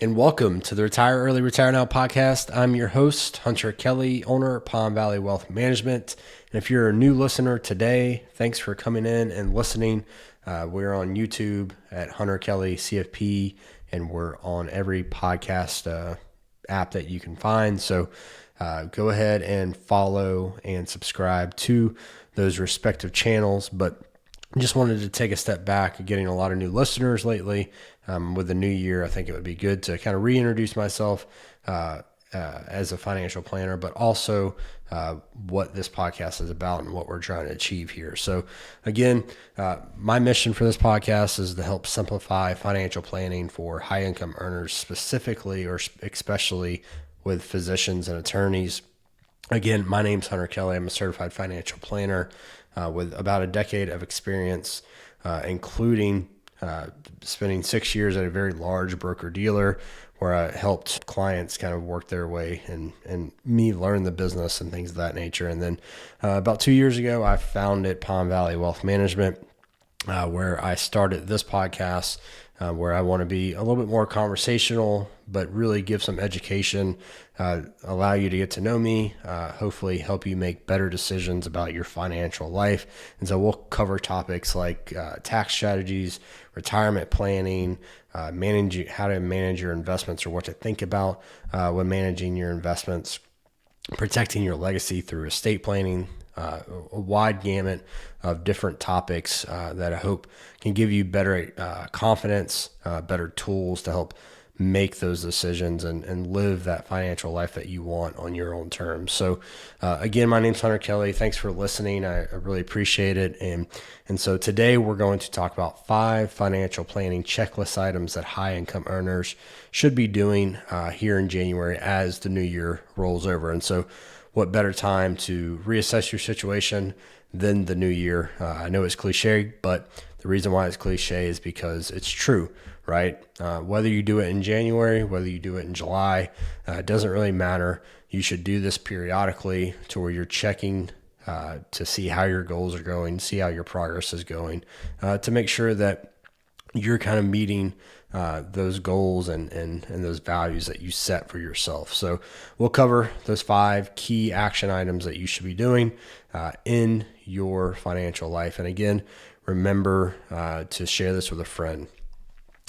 And welcome to the Retire Early, Retire Now podcast. I'm your host, Hunter Kelly, owner of Palm Valley Wealth Management. And if you're a new listener today, thanks for coming in and listening. We're on YouTube at Hunter Kelly CFP, and we're on every podcast app that you can find. So go ahead and follow and subscribe to those respective channels. But just wanted to take a step back, getting a lot of new listeners lately. With the new year, I think it would be good to kind of reintroduce myself as a financial planner, but also what this podcast is about and what we're trying to achieve here. So again, my mission for this podcast is to help simplify financial planning for high income earners specifically, or especially with physicians and attorneys. Again, my name's Hunter Kelly. I'm a certified financial planner with about a decade of experience, including spending 6 years at a very large broker dealer where I helped clients kind of work their way and me learn the business and things of that nature. And then about 2 years ago, I founded Palm Valley Wealth Management, where I started this podcast, where I want to be a little bit more conversational, but really give some education, allow you to get to know me, hopefully help you make better decisions about your financial life. And so we'll cover topics like tax strategies, retirement planning, how to manage your investments, or what to think about when managing your investments, protecting your legacy through estate planning, a wide gamut of different topics that I hope can give you better confidence, better tools to help make those decisions and live that financial life that you want on your own terms. So again, my name's Hunter Kelly. Thanks for listening. I really appreciate it. And so today we're going to talk about 5 financial planning checklist items that high income earners should be doing here in January as the new year rolls over. And so what better time to reassess your situation than the new year? I know it's cliche, but the reason why it's cliche is because it's true, right? Whether you do it in January, whether you do it in July, it doesn't really matter. You should do this periodically to where you're checking to see how your goals are going, see how your progress is going, to make sure that you're kind of meeting those goals and those values that you set for yourself. So we'll cover those 5 key action items that you should be doing in your financial life. And again, remember to share this with a friend.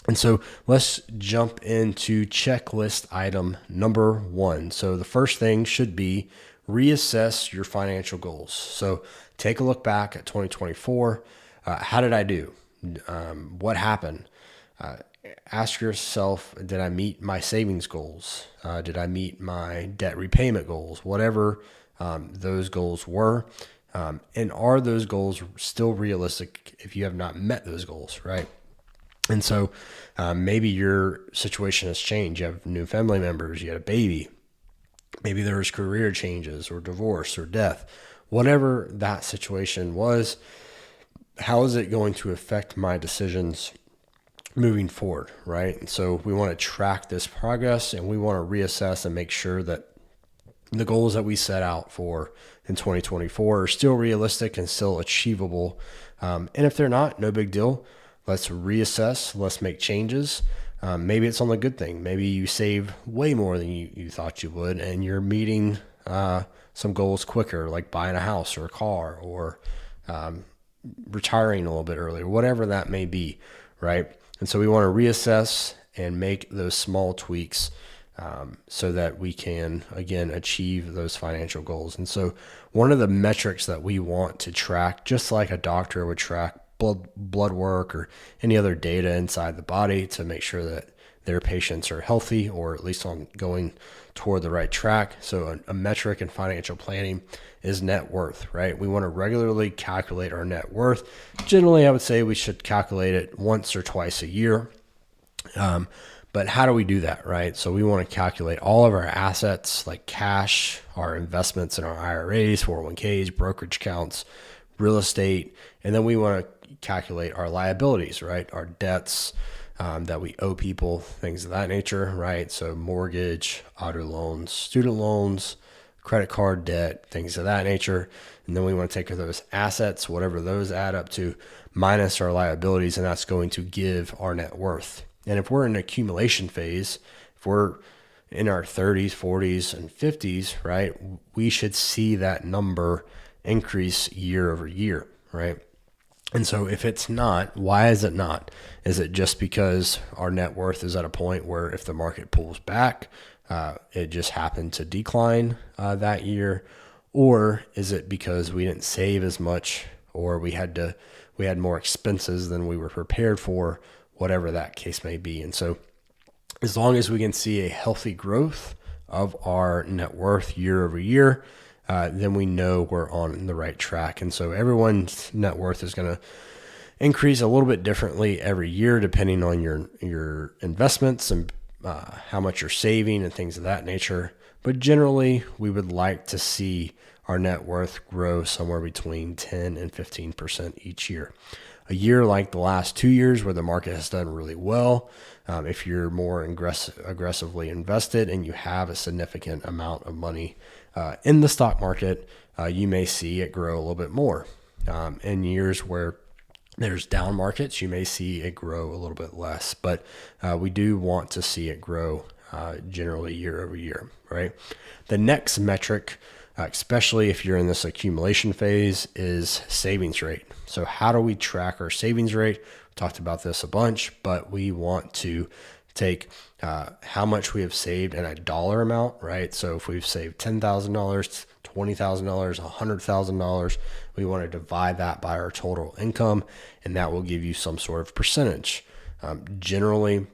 And so let's jump into checklist item number 1. So the first thing should be reassess your financial goals. So take a look back at 2024. How did I do? What happened? Ask yourself, did I meet my savings goals? Did I meet my debt repayment goals? Whatever those goals were. And are those goals still realistic if you have not met those goals, right? And so maybe your situation has changed. You have new family members, you had a baby. Maybe there was career changes or divorce or death. Whatever that situation was, how is it going to affect my decisions moving forward, right? And so we want to track this progress, and we want to reassess and make sure that the goals that we set out for in 2024 are still realistic and still achievable. And if they're not, no big deal. Let's reassess. Let's make changes. Maybe it's on the good thing. Maybe you save way more than you thought you would, and you're meeting some goals quicker, like buying a house or a car, or retiring a little bit earlier, whatever that may be, right? And so we want to reassess and make those small tweaks so that we can, again, achieve those financial goals. And so one of the metrics that we want to track, just like a doctor would track blood work or any other data inside the body to make sure that their patients are healthy or at least on going toward the right track. So a metric in financial planning is net worth, right? We want to regularly calculate our net worth. Generally, I would say we should calculate it once or twice a year. But how do we do that, right? So we want to calculate all of our assets like cash, our investments in our IRAs, 401ks, brokerage accounts, real estate, and then we want to calculate our liabilities, right? Our debts that we owe people, things of that nature, right? So mortgage, auto loans, student loans, credit card debt, things of that nature. And then we want to take those assets, whatever those add up to, minus our liabilities, and that's going to give our net worth. And if we're in an accumulation phase, if we're in our 30s, 40s, and 50s, right, we should see that number increase year over year, right? And so if it's not, why is it not? Is it just because our net worth is at a point where if the market pulls back, it just happened to decline that year? Or is it because we didn't save as much, or we had more expenses than we were prepared for, whatever that case may be? And so as long as we can see a healthy growth of our net worth year over year, then we know we're on the right track. And so everyone's net worth is going to increase a little bit differently every year, depending on your investments and how much you're saving and things of that nature. But generally, we would like to see our net worth grow somewhere between 10 and 15% each year. A year like the last 2 years where the market has done really well, if you're more aggressively invested and you have a significant amount of money in the stock market, you may see it grow a little bit more. In years where there's down markets, you may see it grow a little bit less, but we do want to see it grow generally year over year, right? The next metric, especially if you're in this accumulation phase, is savings rate. So how do we track our savings rate? We talked about this a bunch, but we want to take how much we have saved in a dollar amount, right? So if we've saved $10,000, $20,000, $100,000, we want to divide that by our total income, and that will give you some sort of percentage. Generally,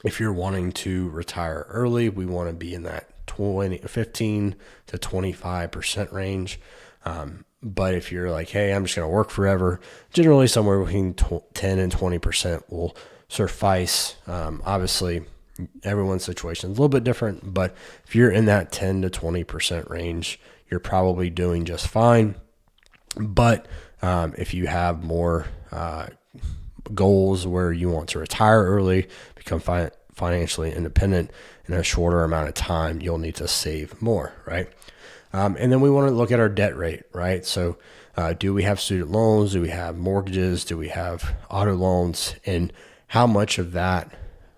if you're wanting to retire early, we want to be in that 15 to 25% range. But if you're like, hey, I'm just going to work forever, generally somewhere between 10 and 20% will suffice. Obviously, everyone's situation is a little bit different, but if you're in that 10 to 20% range, you're probably doing just fine. But if you have more goals where you want to retire early, become financially independent in a shorter amount of time, you'll need to save more, right? And then we want to look at our debt rate, right? So do we have student loans? Do we have mortgages? Do we have auto loans? And how much of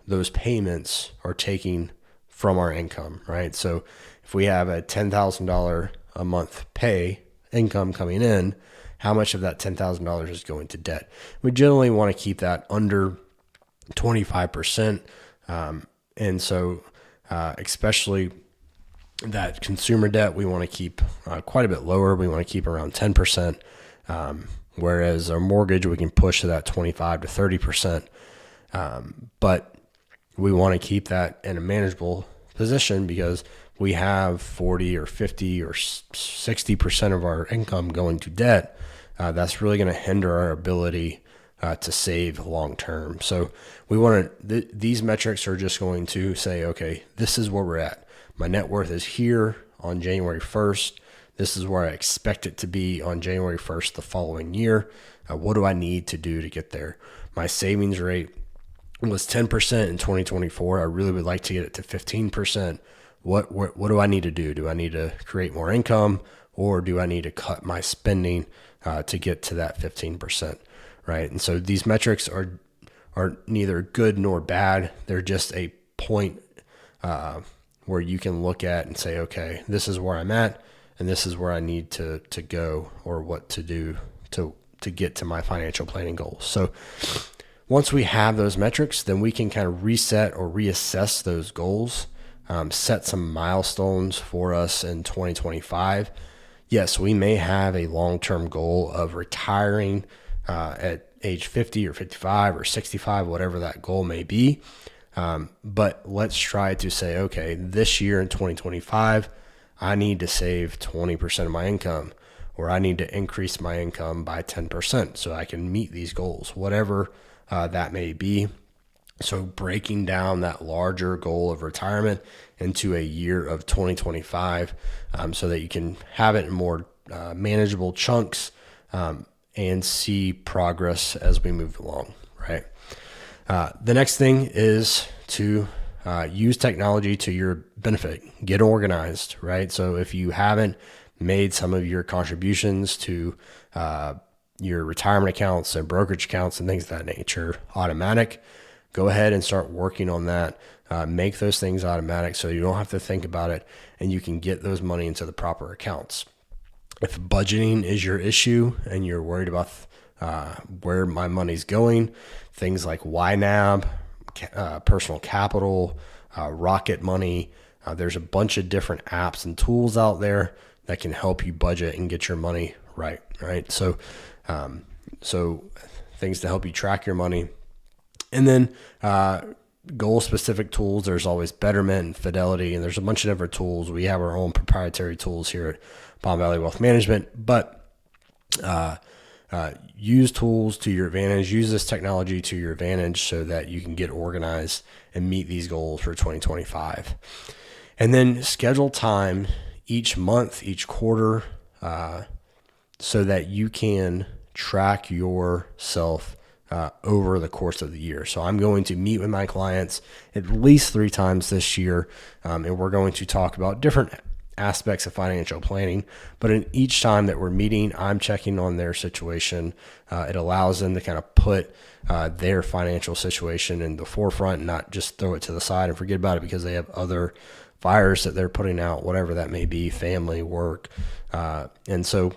those payments are taking from our income, right? So if we have a $10,000 a month income coming in, how much of that $10,000 is going to debt? We generally want to keep that under 25%. And so especially that consumer debt, we want to keep quite a bit lower. We want to keep around 10%. Whereas our mortgage, we can push to that 25 to 30%. But we want to keep that in a manageable position, because we have 40 or 50 or 60% of our income going to debt. That's really going to hinder our ability to save long term. So we want to, these metrics are just going to say, okay, this is where we're at. My net worth is here on January 1st. This is where I expect it to be on January 1st the following year. What do I need to do to get there? My savings rate was 10% in 2024. I really would like to get it to 15%. What do I need to do? Do I need to create more income, or do I need to cut my spending to get to that 15%, right? And so these metrics are neither good nor bad. They're just a point where you can look at and say, okay, this is where I'm at, and this is where I need to go, or what to do to get to my financial planning goals. So once we have those metrics, then we can kind of reset or reassess those goals, set some milestones for us in 2025. Yes, we may have a long-term goal of retiring at age 50 or 55 or 65, whatever that goal may be. But let's try to say, okay, this year in 2025, I need to save 20% of my income, or I need to increase my income by 10% so I can meet these goals, whatever that may be. So breaking down that larger goal of retirement into a year of 2025 so that you can have it in more manageable chunks and see progress as we move along, right? The next thing is to use technology to your benefit. Get organized, right? So if you haven't made some of your contributions to your retirement accounts and brokerage accounts and things of that nature automatic, go ahead and start working on that. Make those things automatic so you don't have to think about it, and you can get those money into the proper accounts. If budgeting is your issue and you're worried about where my money's going, things like YNAB, Personal Capital, Rocket Money, there's a bunch of different apps and tools out there that can help you budget and get your money right. So things to help you track your money. And then goal-specific tools, there's always Betterment and Fidelity, and there's a bunch of different tools. We have our own proprietary tools here at Palm Valley Wealth Management, but use tools to your advantage. Use this technology to your advantage so that you can get organized and meet these goals for 2025. And then schedule time each month, each quarter, so that you can track yourself over the course of the year. So I'm going to meet with my clients at least 3 times this year, and we're going to talk about different aspects of financial planning. But in each time that we're meeting, I'm checking on their situation. It allows them to kind of put their financial situation in the forefront and not just throw it to the side and forget about it because they have other fires that they're putting out, whatever that may be, family, work. And so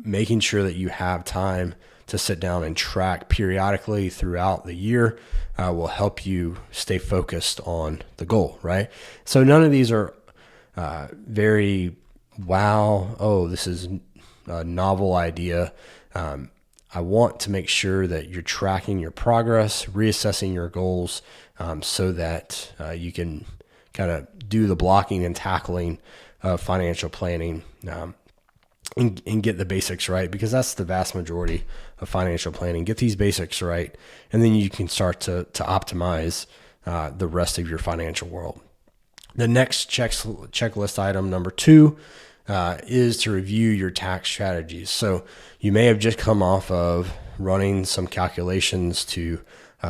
making sure that you have time to sit down and track periodically throughout the year will help you stay focused on the goal, right? So none of these are very, this is a novel idea. I want to make sure that you're tracking your progress, reassessing your goals, so that you can kind of do the blocking and tackling of financial planning, and get the basics right, because that's the vast majority of financial planning. Get these basics right, and then you can start to optimize the rest of your financial world. The next checklist item, number 2, is to review your tax strategies. So you may have just come off of running some calculations to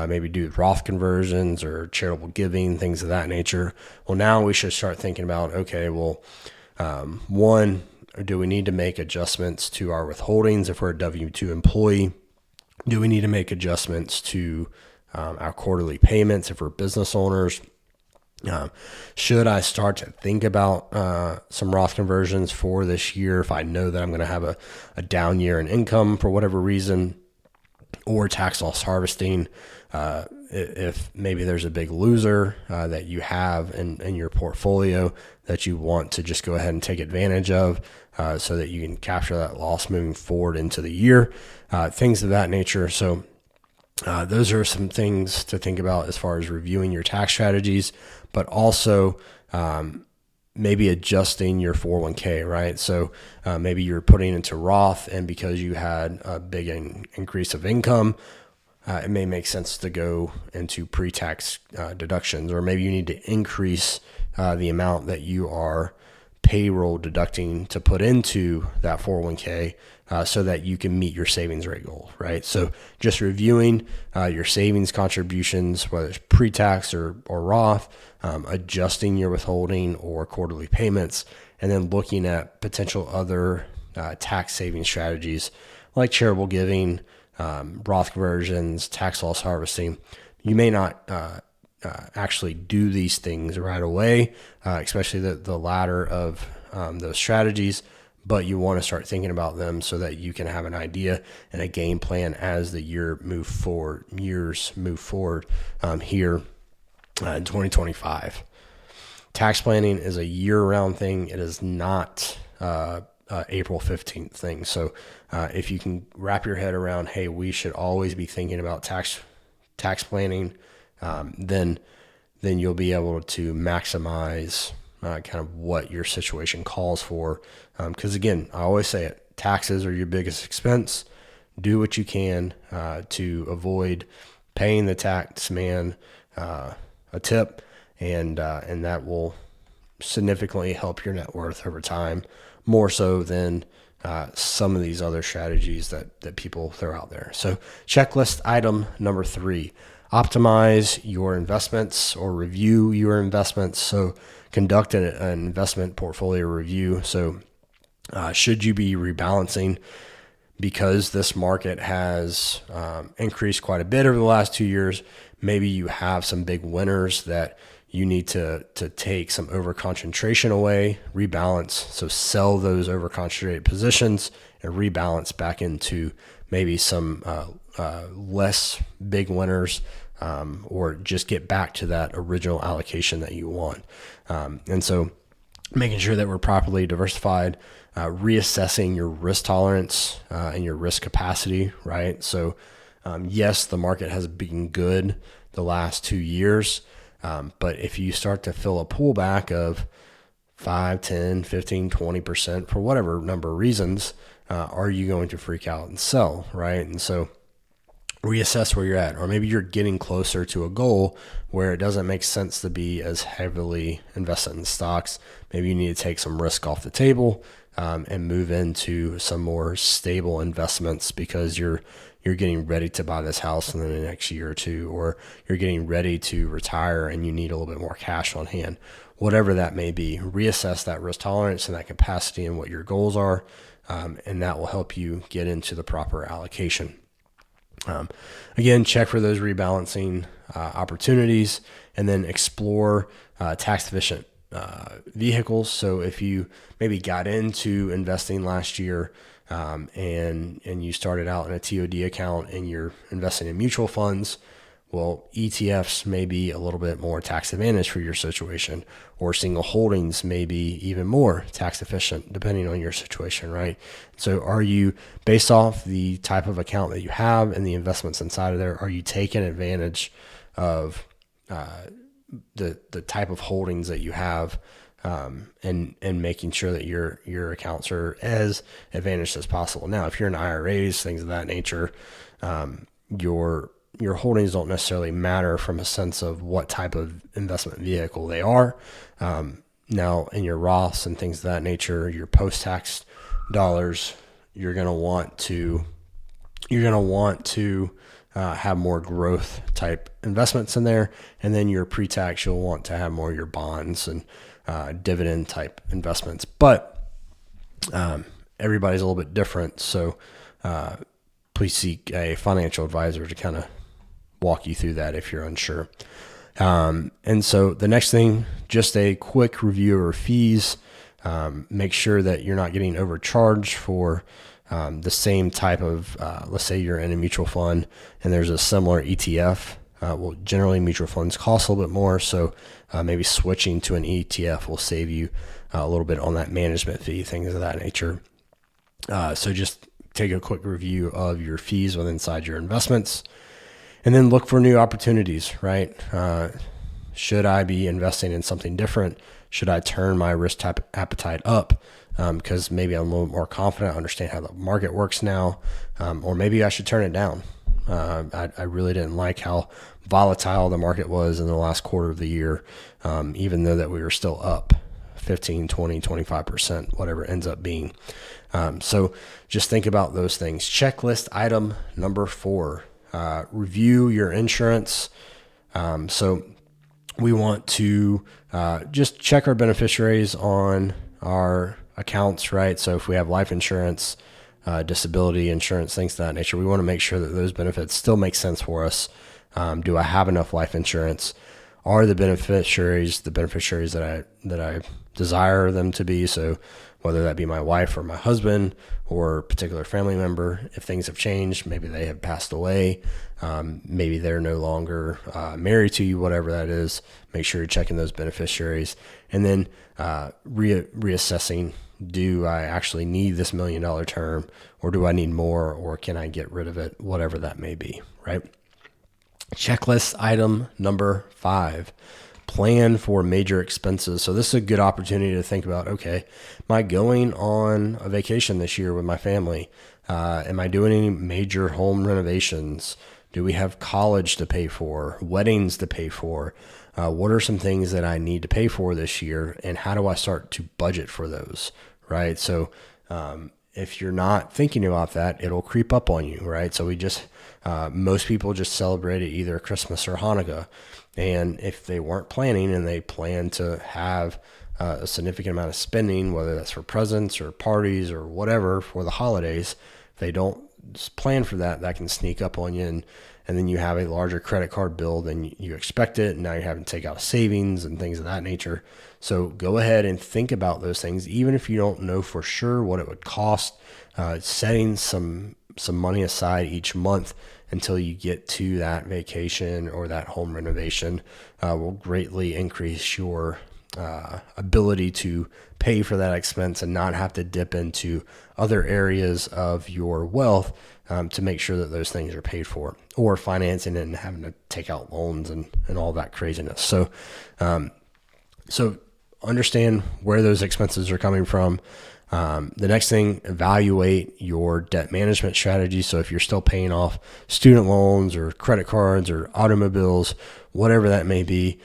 maybe do Roth conversions or charitable giving, things of that nature. Well, now we should start thinking about, okay, well, one, do we need to make adjustments to our withholdings if we're a W-2 employee? Do we need to make adjustments to our quarterly payments if we're business owners? Should I start to think about some Roth conversions for this year if I know that I'm going to have a down year in income for whatever reason, or tax loss harvesting? If maybe there's a big loser that you have in your portfolio that you want to just go ahead and take advantage of, so that you can capture that loss moving forward into the year, things of that nature. So those are some things to think about as far as reviewing your tax strategies, but also maybe adjusting your 401k, right? So maybe you're putting into Roth, and because you had a big increase of income, it may make sense to go into pre-tax deductions, or maybe you need to increase the amount that you are payroll deducting to put into that 401k so that you can meet your savings rate goal, right? So just reviewing your savings contributions, whether it's pre-tax or Roth, adjusting your withholding or quarterly payments, and then looking at potential other tax saving strategies like charitable giving, Roth conversions, tax loss harvesting. You may not actually do these things right away, especially the latter of those strategies, but you want to start thinking about them so that you can have an idea and a game plan as the years move forward here in 2025. Tax planning is a year-round thing. It is not April 15th thing. So if you can wrap your head around, hey, we should always be thinking about tax planning, then you'll be able to maximize kind of what your situation calls for. Because again, I always say it, taxes are your biggest expense. Do what you can to avoid paying the tax man a tip, and that will significantly help your net worth over time, more so than some of these other strategies that people throw out there. So checklist item number 3, optimize your investments or review your investments. So conduct an investment portfolio review. So should you be rebalancing because this market has increased quite a bit over the last 2 years, maybe you have some big winners that you need to take some over concentration away, rebalance. So sell those over concentrated positions and rebalance back into maybe some less big winners, or just get back to that original allocation that you want. And so making sure that we're properly diversified, reassessing your risk tolerance and your risk capacity, right? So yes, the market has been good the last 2 years, but if you start to feel a pullback of 5, 10, 15, 20% for whatever number of reasons, are you going to freak out and sell, right? And so reassess where you're at, or maybe you're getting closer to a goal where it doesn't make sense to be as heavily invested in stocks. Maybe you need to take some risk off the table and move into some more stable investments because you're getting ready to buy this house in the next year or two, or you're getting ready to retire and you need a little bit more cash on hand. Whatever that may be, reassess that risk tolerance and that capacity and what your goals are, and that will help you get into the proper allocation. Again, check for those rebalancing opportunities, and then explore tax efficient vehicles. So if you maybe got into investing last year and you started out in a TOD account and you're investing in mutual funds, well, ETFs may be a little bit more tax advantage for your situation, or single holdings may be even more tax efficient depending on your situation, right? So are you, based off the type of account that you have and the investments inside of there, are you taking advantage of the type of holdings that you have, and making sure that your accounts are as advantaged as possible? Now, if you're in IRAs, things of that nature, your holdings don't necessarily matter from a sense of what type of investment vehicle they are. Now, in your Roths and things of that nature, your post-tax dollars, you're going to want to have more growth type investments in there. And then your pre-tax, you'll want to have more of your bonds and dividend type investments. But everybody's a little bit different. So please seek a financial advisor to kind of walk you through that if you're unsure. And so the next thing, just a quick review of our fees. Make sure that you're not getting overcharged for the same type of, let's say you're in a mutual fund and there's a similar ETF. Well, generally mutual funds cost a little bit more. So maybe switching to an ETF will save you a little bit on that management fee, things of that nature. So just take a quick review of your fees within inside your investments, and then look for new opportunities, right? Should I be investing in something different? Should I turn my risk appetite up? Because maybe I'm a little more confident, understand how the market works now, or maybe I should turn it down. I really didn't like how volatile the market was in the last quarter of the year, even though that we were still up 15, 20, 25%, whatever it ends up being. So just think about those things. Checklist item number 4, review your insurance. So we want to just check our beneficiaries on our accounts, right? So if we have life insurance, disability insurance, things of that nature, we want to make sure that those benefits still make sense for us. Do I have enough life insurance? Are the beneficiaries that I desire them to be? So whether that be my wife or my husband or a particular family member, if things have changed, maybe they have passed away, maybe they're no longer married to you, whatever that is, make sure you're checking those beneficiaries. And then reassessing, do I actually need this $1 million term, or do I need more, or can I get rid of it, whatever that may be, right? Checklist item number 5, plan for major expenses. So this is a good opportunity to think about, okay, am I going on a vacation this year with my family? Am I doing any major home renovations? Do we have college to pay for, weddings to pay for? What are some things that I need to pay for this year, and how do I start to budget for those, right? So if you're not thinking about that, it'll creep up on you, right? So most people just celebrated either Christmas or Hanukkah. And if they weren't planning and they plan to have a significant amount of spending, whether that's for presents or parties or whatever for the holidays, if they don't plan for that, that can sneak up on you, and then you have a larger credit card bill than you expected, and now you're having to take out savings and things of that nature. So go ahead and think about those things, even if you don't know for sure what it would cost. Setting some money aside each month until you get to that vacation or that home renovation will greatly increase your ability to pay for that expense and not have to dip into other areas of your wealth to make sure that those things are paid for, or financing and having to take out loans and all that craziness. So understand where those expenses are coming from. The next thing, evaluate your debt management strategy. So if you're still paying off student loans or credit cards or automobiles, whatever that may be,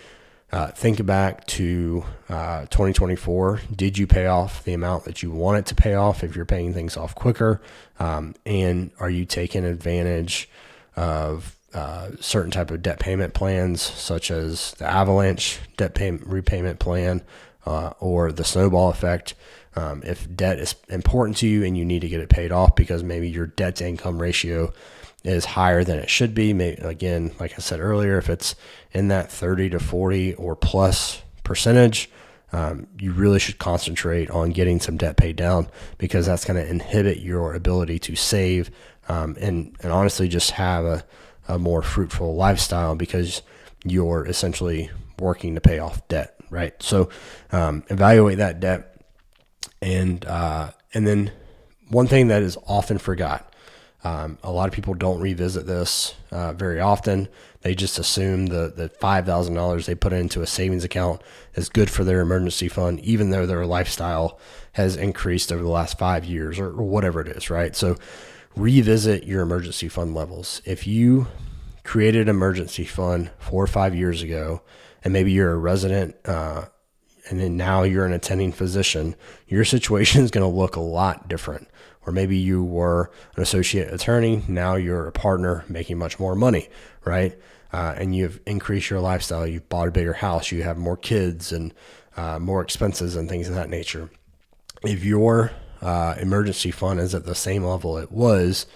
think back to 2024. Did you pay off the amount that you wanted to pay off if you're paying things off quicker? And are you taking advantage of certain type of debt payment plans, such as the avalanche debt repayment plan or the snowball effect? If debt is important to you and you need to get it paid off because maybe your debt to income ratio is higher than it should be. Maybe, again, like I said earlier, if it's in that 30 to 40 or plus percentage, you really should concentrate on getting some debt paid down, because that's going to inhibit your ability to save and honestly just have a more fruitful lifestyle, because you're essentially working to pay off debt, right? So evaluate that debt. And then one thing that is often forgot, a lot of people don't revisit this very often. They just assume the $5,000 they put into a savings account is good for their emergency fund, even though their lifestyle has increased over the last 5 years or whatever it is, right? So revisit your emergency fund levels. If you created an emergency fund 4 or 5 years ago, and maybe you're a resident and then now you're an attending physician, your situation is going to look a lot different. Or maybe you were an associate attorney, now you're a partner making much more money, right? And you've increased your lifestyle, you've bought a bigger house, you have more kids and more expenses and things of that nature. If your emergency fund is at the same level it was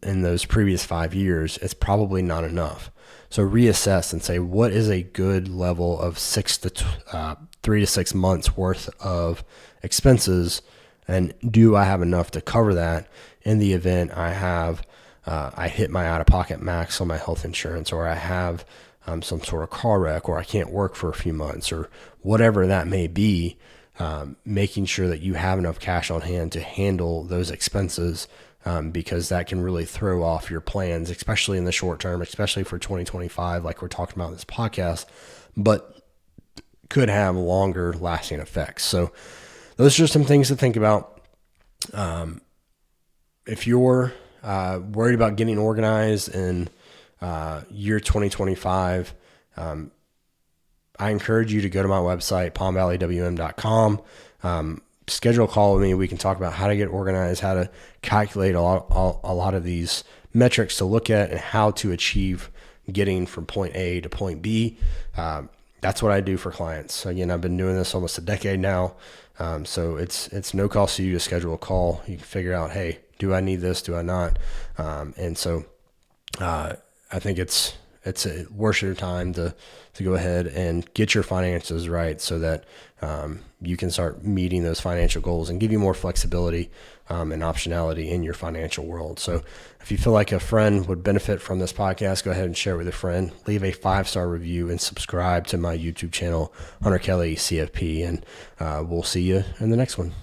in those previous 5 years, it's probably not enough. So reassess and say, what is a good level of 3 to 6 months worth of expenses, and do I have enough to cover that in the event I hit my out-of-pocket max on my health insurance, or I have some sort of car wreck, or I can't work for a few months, or whatever that may be. Making sure that you have enough cash on hand to handle those expenses, because that can really throw off your plans, especially in the short term, especially for 2025, like we're talking about in this podcast, but could have longer lasting effects. So those are some things to think about. If you're worried about getting organized in year 2025, I encourage you to go to my website, palmvalleywm.com. Schedule a call with me. We can talk about how to get organized, how to calculate a lot of these metrics to look at, and how to achieve getting from point A to point B. That's what I do for clients. Again, I've been doing this almost a decade now. So it's no cost to you to schedule a call. You can figure out, hey, do I need this? Do I not? And so I think it's worth your time to go ahead and get your finances right, so that you can start meeting those financial goals and give you more flexibility and optionality in your financial world. So if you feel like a friend would benefit from this podcast, go ahead and share it with a friend. Leave a 5-star review and subscribe to my YouTube channel, Hunter Kelly CFP, and we'll see you in the next one.